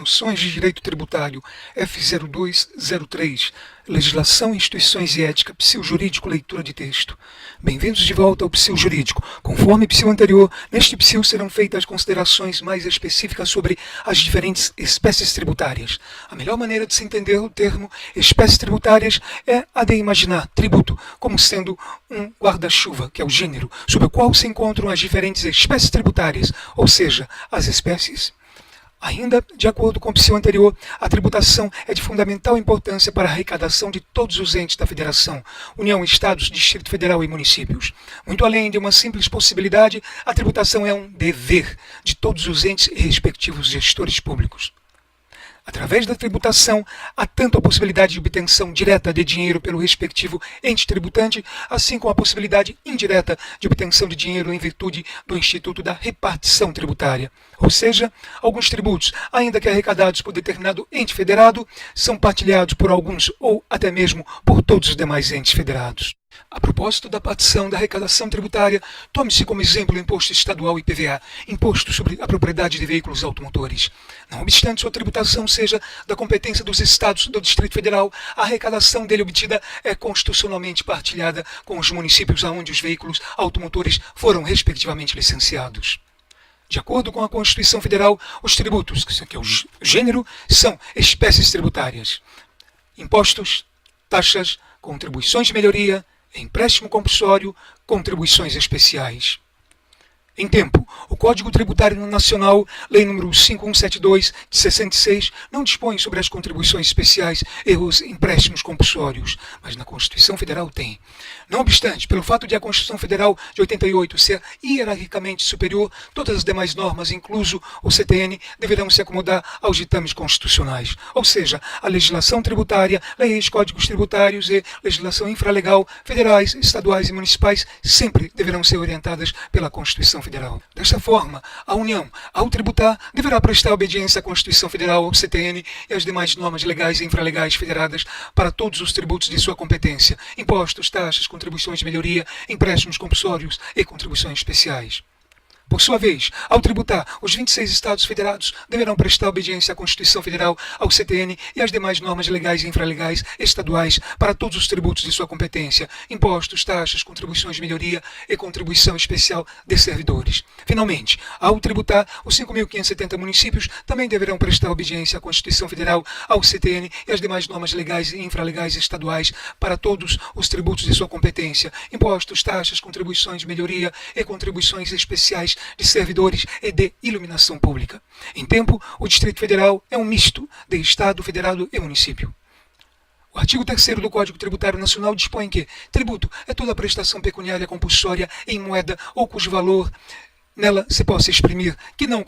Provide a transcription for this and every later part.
Noções de Direito Tributário, F0203, Legislação, Instituições e Ética, Psil Jurídico, leitura de texto. Bem-vindos de volta ao Psil Jurídico. Conforme Psil anterior, neste Psil serão feitas considerações mais específicas sobre as diferentes espécies tributárias. A melhor maneira de se entender o termo espécies tributárias é a de imaginar tributo como sendo um guarda-chuva, que é o gênero, sob o qual se encontram as diferentes espécies tributárias, ou seja, as espécies. Ainda, de acordo com o Psil anterior, a tributação é de fundamental importância para a arrecadação de todos os entes da Federação, União, Estados, Distrito Federal e municípios. Muito além de uma simples possibilidade, a tributação é um dever de todos os entes e respectivos gestores públicos. Através da tributação, há tanto a possibilidade de obtenção direta de dinheiro pelo respectivo ente tributante, assim como a possibilidade indireta de obtenção de dinheiro em virtude do Instituto da Repartição Tributária. Ou seja, alguns tributos, ainda que arrecadados por determinado ente federado, são partilhados por alguns ou até mesmo por todos os demais entes federados. A propósito da partição da arrecadação tributária, tome-se como exemplo o Imposto Estadual IPVA, Imposto sobre a Propriedade de Veículos Automotores. Não obstante sua tributação seja da competência dos Estados do Distrito Federal, a arrecadação dele obtida é constitucionalmente partilhada com os municípios aonde os veículos automotores foram respectivamente licenciados. De acordo com a Constituição Federal, os tributos, que é o gênero, são espécies tributárias. Impostos, taxas, contribuições de melhoria, empréstimo compulsório, contribuições especiais. Em tempo, o Código Tributário Nacional, Lei nº 5172, de 66, não dispõe sobre as contribuições especiais e os empréstimos compulsórios, mas na Constituição Federal tem. Não obstante, pelo fato de a Constituição Federal de 88 ser hierarquicamente superior, todas as demais normas, incluso o CTN, deverão se acomodar aos ditames constitucionais. Ou seja, a legislação tributária, leis, códigos tributários e legislação infralegal, federais, estaduais e municipais, sempre deverão ser orientadas pela Constituição Federal. Desta forma, a União, ao tributar, deverá prestar obediência à Constituição Federal, ao CTN e às demais normas legais e infralegais federadas para todos os tributos de sua competência, impostos, taxas, contribuições de melhoria, empréstimos compulsórios e contribuições especiais. Por sua vez, ao tributar, os 26 Estados federados deverão prestar obediência à Constituição Federal, ao CTN e às demais normas legais e infralegais estaduais para todos os tributos de sua competência, impostos, taxas, contribuições de melhoria e contribuição especial de servidores. Finalmente, ao tributar, os 5.570 municípios também deverão prestar obediência à Constituição Federal, ao CTN e às demais normas legais e infralegais estaduais para todos os tributos de sua competência, impostos, taxas, contribuições de melhoria e contribuições especiais de servidores e de iluminação pública. Em tempo, o Distrito Federal é um misto de Estado, Federado e município. O artigo 3º do Código Tributário Nacional dispõe que tributo é toda prestação pecuniária compulsória em moeda ou cujo valor nela se possa exprimir, que não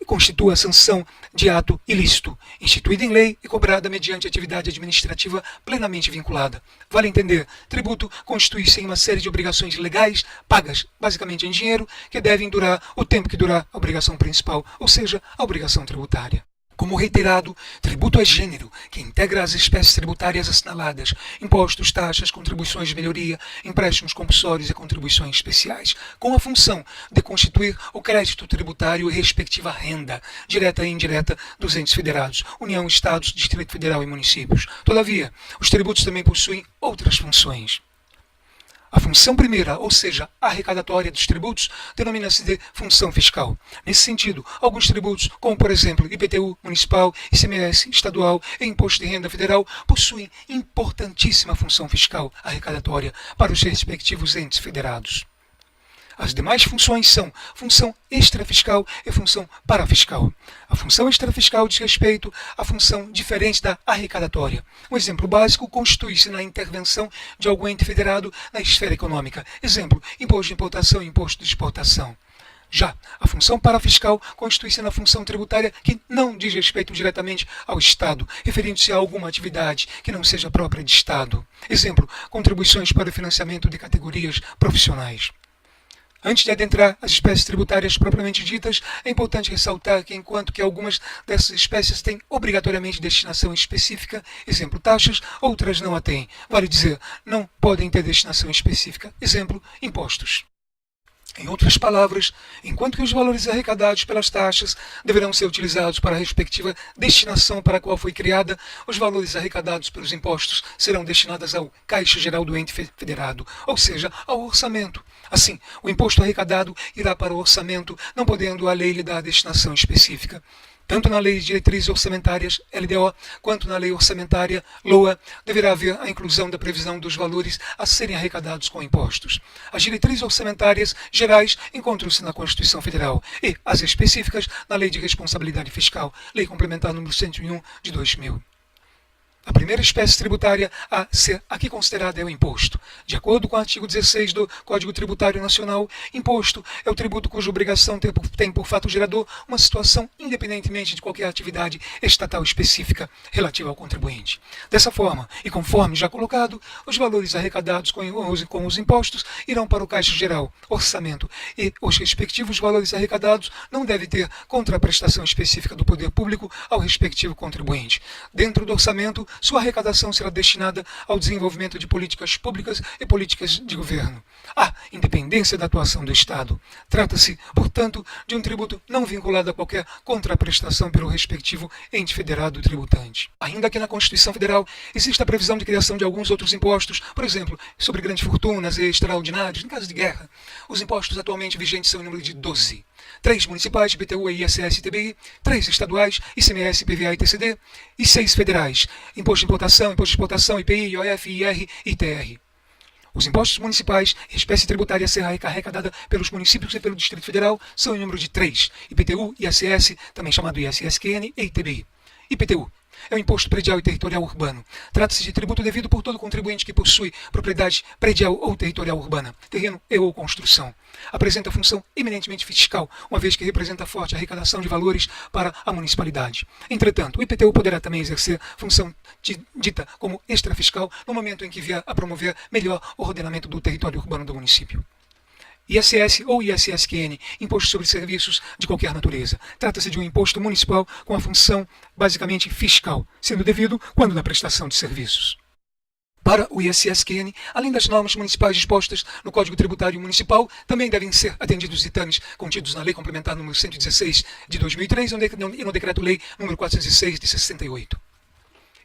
constitua a sanção de ato ilícito, instituída em lei e cobrada mediante atividade administrativa plenamente vinculada. Vale entender, tributo constitui-se em uma série de obrigações legais, pagas basicamente em dinheiro, que devem durar o tempo que durar a obrigação principal, ou seja, a obrigação tributária. Como reiterado, tributo é gênero, que integra as espécies tributárias assinaladas, impostos, taxas, contribuições de melhoria, empréstimos compulsórios e contribuições especiais, com a função de constituir o crédito tributário e respectiva renda, direta e indireta, dos entes federados, União, Estados, Distrito Federal e municípios. Todavia, os tributos também possuem outras funções. A função primeira, ou seja, a arrecadatória dos tributos, denomina-se de função fiscal. Nesse sentido, alguns tributos, como por exemplo IPTU municipal, ICMS estadual e Imposto de Renda Federal, possuem importantíssima função fiscal arrecadatória para os respectivos entes federados. As demais funções são função extrafiscal e função parafiscal. A função extrafiscal diz respeito à função diferente da arrecadatória. Um exemplo básico constitui-se na intervenção de algum ente federado na esfera econômica. Exemplo, imposto de importação e imposto de exportação. Já a função parafiscal constitui-se na função tributária que não diz respeito diretamente ao Estado, referindo-se a alguma atividade que não seja própria de Estado. Exemplo, contribuições para o financiamento de categorias profissionais. Antes de adentrar as espécies tributárias propriamente ditas, é importante ressaltar que, enquanto que algumas dessas espécies têm obrigatoriamente destinação específica, exemplo, taxas, outras não a têm. Vale dizer, não podem ter destinação específica, exemplo, impostos. Em outras palavras, enquanto que os valores arrecadados pelas taxas deverão ser utilizados para a respectiva destinação para a qual foi criada, os valores arrecadados pelos impostos serão destinados ao Caixa Geral do ente federado, ou seja, ao orçamento. Assim, o imposto arrecadado irá para o orçamento, não podendo a lei lhe dar destinação específica. Tanto na Lei de Diretrizes Orçamentárias, LDO, quanto na Lei Orçamentária, LOA, deverá haver a inclusão da previsão dos valores a serem arrecadados com impostos. As diretrizes orçamentárias gerais encontram-se na Constituição Federal e as específicas na Lei de Responsabilidade Fiscal, Lei Complementar número 101 de 2000. A primeira espécie tributária a ser aqui considerada é o imposto. De acordo com o artigo 16 do Código Tributário Nacional, imposto é o tributo cuja obrigação tem por fato gerador uma situação independentemente de qualquer atividade estatal específica relativa ao contribuinte. Dessa forma, e conforme já colocado, os valores arrecadados com os impostos irão para o Caixa Geral, orçamento, e os respectivos valores arrecadados não devem ter contraprestação específica do poder público ao respectivo contribuinte. Dentro do orçamento, sua arrecadação será destinada ao desenvolvimento de políticas públicas e políticas de governo. A independência da atuação do Estado. Trata-se, portanto, de um tributo não vinculado a qualquer contraprestação pelo respectivo ente federado tributante. Ainda que na Constituição Federal exista a previsão de criação de alguns outros impostos, por exemplo, sobre grandes fortunas e extraordinários, em caso de guerra, os impostos atualmente vigentes são em número de 12. 3 municipais, IPTU, ISS e TBI, 3 estaduais, ICMS, IPVA e TCD, e 6 federais, Imposto de Importação, Imposto de Exportação, IPI, IOF, IR e ITR. Os impostos municipais, espécie tributária a ser arrecadada pelos municípios e pelo Distrito Federal, são em número de 3, IPTU, ISS, também chamado ISSQN e ITBI. IPTU é o Imposto Predial e Territorial Urbano. Trata-se de tributo devido por todo contribuinte que possui propriedade predial ou territorial urbana, terreno e ou construção. Apresenta função eminentemente fiscal, uma vez que representa forte arrecadação de valores para a municipalidade. Entretanto, o IPTU poderá também exercer função dita como extrafiscal no momento em que vier a promover melhor o ordenamento do território urbano do município. ISS ou ISSQN, Imposto sobre Serviços de qualquer natureza. Trata-se de um imposto municipal com a função basicamente fiscal, sendo devido quando na prestação de serviços. Para o ISSQN, além das normas municipais dispostas no Código Tributário Municipal, também devem ser atendidos os ditames contidos na Lei Complementar número 116 de 2003 e no Decreto-Lei número 406 de 68.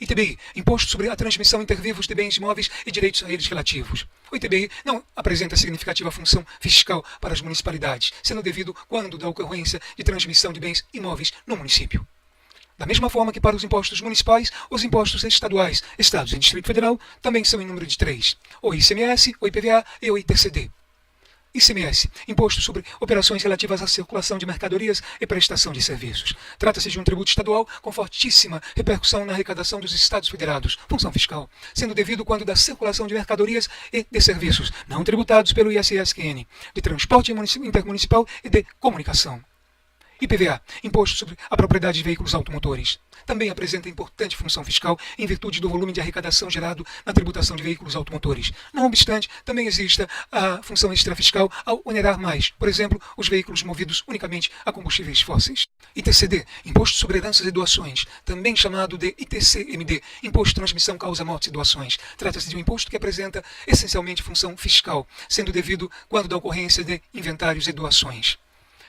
ITBI, Imposto sobre a Transmissão Intervivos de Bens Imóveis e Direitos a eles relativos. O ITBI não apresenta significativa função fiscal para as municipalidades, sendo devido quando da ocorrência de transmissão de bens imóveis no município. Da mesma forma que para os impostos municipais, os impostos estaduais, Estados e Distrito Federal também são em número de 3, o ICMS, o IPVA e o ITCD. ICMS, Imposto sobre Operações Relativas à Circulação de Mercadorias e Prestação de Serviços. Trata-se de um tributo estadual com fortíssima repercussão na arrecadação dos Estados Federados, função fiscal, sendo devido quando da circulação de mercadorias e de serviços, não tributados pelo ISSQN, de transporte intermunicipal e de comunicação. IPVA, Imposto sobre a Propriedade de Veículos Automotores. Também apresenta importante função fiscal em virtude do volume de arrecadação gerado na tributação de veículos automotores. Não obstante, também existe a função extrafiscal ao onerar mais, por exemplo, os veículos movidos unicamente a combustíveis fósseis. ITCD, Imposto sobre Heranças e Doações, também chamado de ITCMD, Imposto de Transmissão, Causa, Mortes e Doações. Trata-se de um imposto que apresenta essencialmente função fiscal, sendo devido quando da ocorrência de inventários e doações.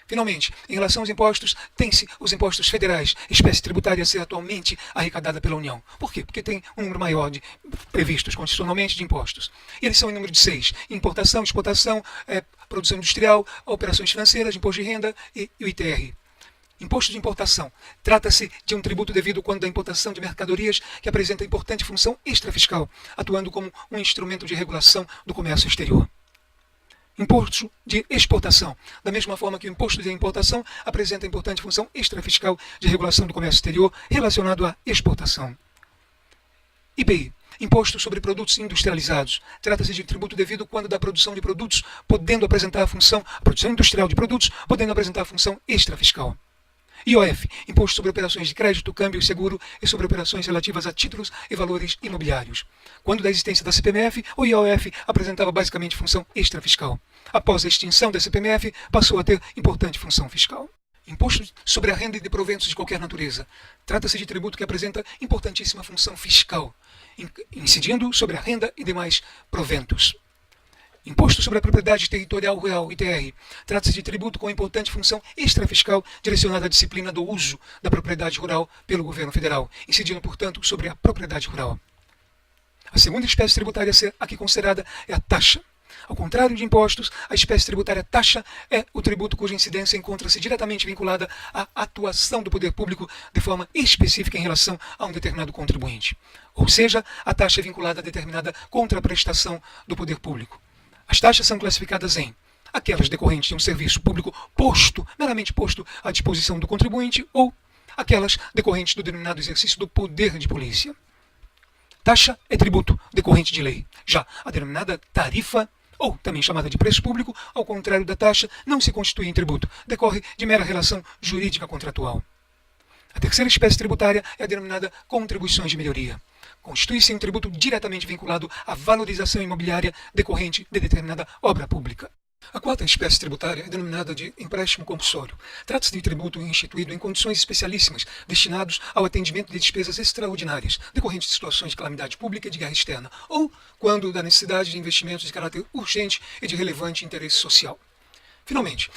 Finalmente, em relação aos impostos, tem-se os impostos federais, espécie tributária a ser atualmente arrecadada pela União. Por quê? Porque tem um número maior previstos constitucionalmente de impostos. E eles são em número de 6. Importação, exportação, produção industrial, operações financeiras, imposto de renda e o ITR. Imposto de importação. Trata-se de um tributo devido quando da importação de mercadorias que apresenta importante função extrafiscal, atuando como um instrumento de regulação do comércio exterior. Imposto de exportação. Da mesma forma que o imposto de importação apresenta importante função extrafiscal de regulação do comércio exterior relacionado à exportação. IPI. Imposto sobre Produtos Industrializados. Trata-se de tributo devido quando da produção de produtos podendo apresentar a produção industrial de produtos podendo apresentar a função extrafiscal. IOF, Imposto sobre Operações de Crédito, Câmbio e Seguro e sobre operações relativas a títulos e valores imobiliários. Quando da existência da CPMF, o IOF apresentava basicamente função extrafiscal. Após a extinção da CPMF, passou a ter importante função fiscal. Imposto sobre a renda e de proventos de qualquer natureza. Trata-se de tributo que apresenta importantíssima função fiscal, incidindo sobre a renda e demais proventos. Imposto sobre a Propriedade Territorial Rural, ITR. Trata-se de tributo com importante função extrafiscal direcionada à disciplina do uso da propriedade rural pelo governo federal, incidindo, portanto, sobre a propriedade rural. A segunda espécie tributária a ser aqui considerada é a taxa. Ao contrário de impostos, a espécie tributária taxa é o tributo cuja incidência encontra-se diretamente vinculada à atuação do poder público de forma específica em relação a um determinado contribuinte. Ou seja, a taxa é vinculada a determinada contraprestação do poder público. As taxas são classificadas em aquelas decorrentes de um serviço público meramente posto à disposição do contribuinte, ou aquelas decorrentes do denominado exercício do poder de polícia. Taxa é tributo decorrente de lei. Já a denominada tarifa, ou também chamada de preço público, ao contrário da taxa, não se constitui em tributo, decorre de mera relação jurídica contratual. A terceira espécie tributária é a denominada contribuições de melhoria. Constitui-se um tributo diretamente vinculado à valorização imobiliária decorrente de determinada obra pública. A quarta espécie tributária é denominada de empréstimo compulsório. Trata-se de tributo instituído em condições especialíssimas, destinados ao atendimento de despesas extraordinárias, decorrentes de situações de calamidade pública e de guerra externa, ou quando da necessidade de investimentos de caráter urgente e de relevante interesse social. Finalmente,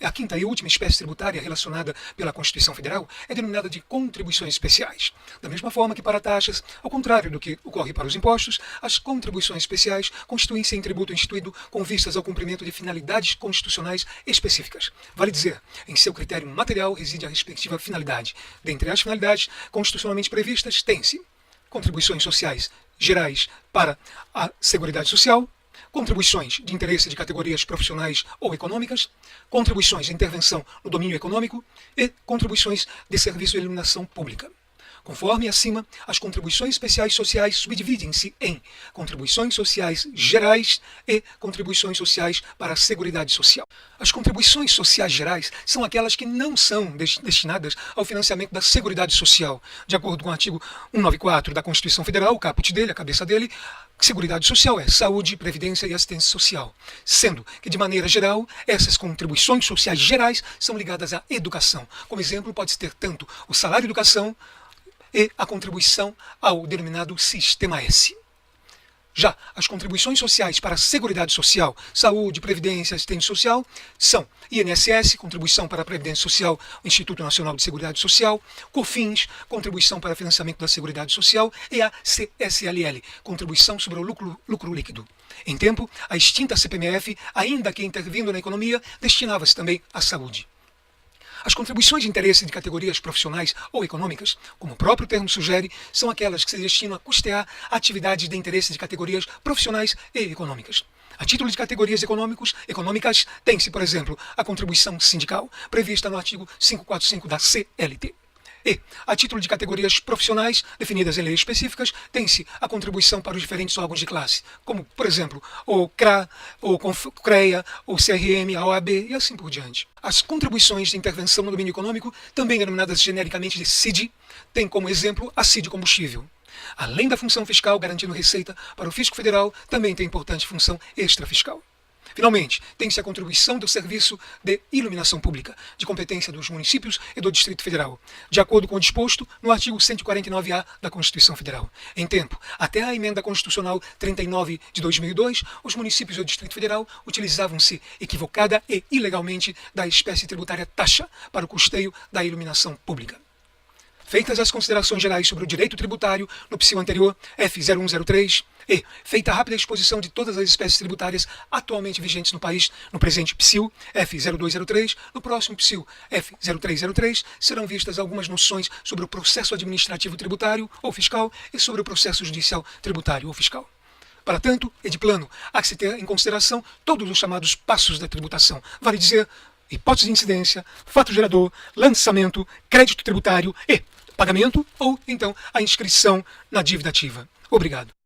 a quinta e última espécie tributária relacionada pela Constituição Federal é denominada de contribuições especiais. Da mesma forma que para taxas, ao contrário do que ocorre para os impostos, as contribuições especiais constituem-se em tributo instituído com vistas ao cumprimento de finalidades constitucionais específicas. Vale dizer, em seu critério material reside a respectiva finalidade. Dentre as finalidades constitucionalmente previstas, tem-se contribuições sociais gerais para a Seguridade Social, contribuições de interesse de categorias profissionais ou econômicas, contribuições de intervenção no domínio econômico e contribuições de serviço de iluminação pública. Conforme acima, as contribuições especiais sociais subdividem-se em contribuições sociais gerais e contribuições sociais para a Seguridade Social. As contribuições sociais gerais são aquelas que não são destinadas ao financiamento da Seguridade Social. De acordo com o artigo 194 da Constituição Federal, o caput dele, a cabeça dele, Seguridade Social é saúde, previdência e assistência social, sendo que, de maneira geral, essas contribuições sociais gerais são ligadas à educação. Como exemplo, pode-se ter tanto o salário educação e a contribuição ao denominado Sistema S. Já as contribuições sociais para a Seguridade Social, saúde, previdência e assistência social são INSS, contribuição para a Previdência Social, o Instituto Nacional de Seguridade Social, COFINS, contribuição para financiamento da Seguridade Social, e a CSLL, contribuição sobre o lucro líquido. Em tempo, a extinta CPMF, ainda que intervindo na economia, destinava-se também à saúde. As contribuições de interesse de categorias profissionais ou econômicas, como o próprio termo sugere, são aquelas que se destinam a custear atividades de interesse de categorias profissionais e econômicas. A título de categorias econômicas, tem-se, por exemplo, a contribuição sindical, prevista no artigo 545 da CLT. E, a título de categorias profissionais, definidas em leis específicas, tem-se a contribuição para os diferentes órgãos de classe, como, por exemplo, o CRA, o CREA, o CRM, a OAB e assim por diante. As contribuições de intervenção no domínio econômico, também denominadas genericamente de CID, têm como exemplo a CID Combustível. Além da função fiscal garantindo receita para o fisco federal, também tem importante função extrafiscal. Finalmente, tem-se a contribuição do Serviço de Iluminação Pública, de competência dos municípios e do Distrito Federal, de acordo com o disposto no artigo 149-A da Constituição Federal. Em tempo, até a Emenda Constitucional 39 de 2002, os municípios e o Distrito Federal utilizavam-se equivocada e ilegalmente da espécie tributária taxa para o custeio da iluminação pública. Feitas as considerações gerais sobre o direito tributário no PSIL anterior, F0103, e feita a rápida exposição de todas as espécies tributárias atualmente vigentes no país, no presente PSIL F0203, no próximo PSIL F0303, serão vistas algumas noções sobre o processo administrativo tributário ou fiscal e sobre o processo judicial tributário ou fiscal. Para tanto, e de plano, há que se ter em consideração todos os chamados passos da tributação, vale dizer, hipótese de incidência, fato gerador, lançamento, crédito tributário e pagamento ou, então, a inscrição na dívida ativa. Obrigado.